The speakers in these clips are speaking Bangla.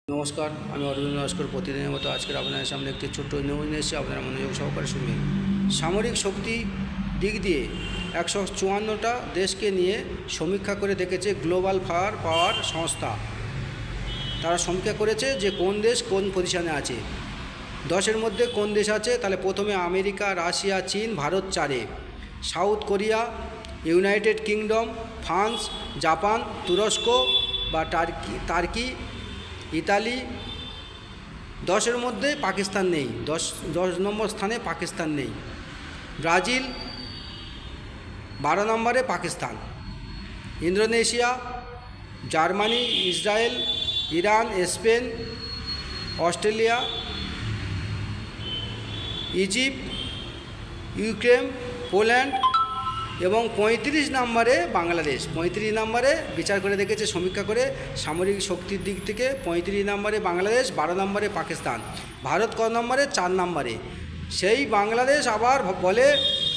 নমস্কার, আমি অরবিন্দ নস্কর। প্রতিদিনের মতো আজকের আপনাদের সামনে একটি ছোট্ট নিউজ নিয়ে এসেছি। আপনারা মনোযোগ সহকারে শুনবেন। সামরিক শক্তি দিক দিয়ে 154টা দেশকে নিয়ে সমীক্ষা করে দেখেছে গ্লোবাল ফায়ার পাওয়ার সংস্থা। তারা সমীক্ষা করেছে যে কোন দেশ কোন পজিশনে আছে। 10-এর মধ্যে কোন দেশ আছে, তাহলে প্রথমে আমেরিকা, রাশিয়া, চীন, ভারত 4-এ, South Korea, United Kingdom, France, Japan, তুরস্ক বা টার্কি, ইতালি। 10-এর মধ্যে পাকিস্তান নেই, 10 নম্বর স্থানে পাকিস্তান নেই। ব্রাজিল 12 নম্বরে, Pakistan. Indonesia, Germany, Israel, Iran, Spain, Australia, Egypt, Ukraine, Poland এবং 35 নম্বরে বাংলাদেশ। 35 নম্বরে বিচার করে দেখেছে সমীক্ষা করে সামরিক শক্তির দিক থেকে 35 নম্বরে বাংলাদেশ, 12 নম্বরে পাকিস্তান। ভারত ক নম্বরে? 4 নম্বরে। সেই বাংলাদেশ আবার বলে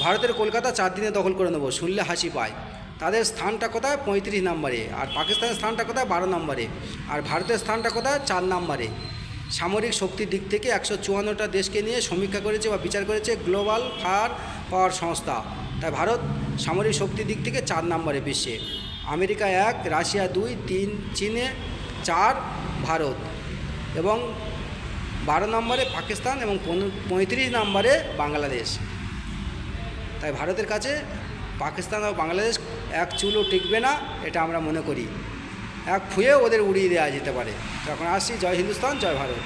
ভারতের কলকাতা 4 দিনে দখল করে নেব। শুনলে হাসি পায়। তাদের স্থানটা কোথায়? 35 নম্বরে। আর পাকিস্তানের স্থানটা কোথায়? 12 নম্বরে। আর ভারতের স্থানটা কোথায়? 4 নম্বরে। সামরিক শক্তির দিক থেকে 154টা দেশকে নিয়ে সমীক্ষা করেছে বা বিচার করেছে গ্লোবাল ফায়ার পাওয়ার সংস্থা। তাই ভারত সামরিক শক্তির দিক থেকে 4 নম্বরে বিশ্বে। আমেরিকা 1, রাশিয়া 2, 3 চীনে, 4 ভারত এবং 12 নম্বরে পাকিস্তান এবং 35 নম্বরে বাংলাদেশ। তাই ভারতের কাছে পাকিস্তান ও বাংলাদেশ এক চুলও টিকবে না, এটা আমরা মনে করি। এক ফুয়ে ওদের উড়িয়ে দেওয়া যেতে পারে। তখন আসছি। জয় হিন্দুস্তান, জয় ভারত।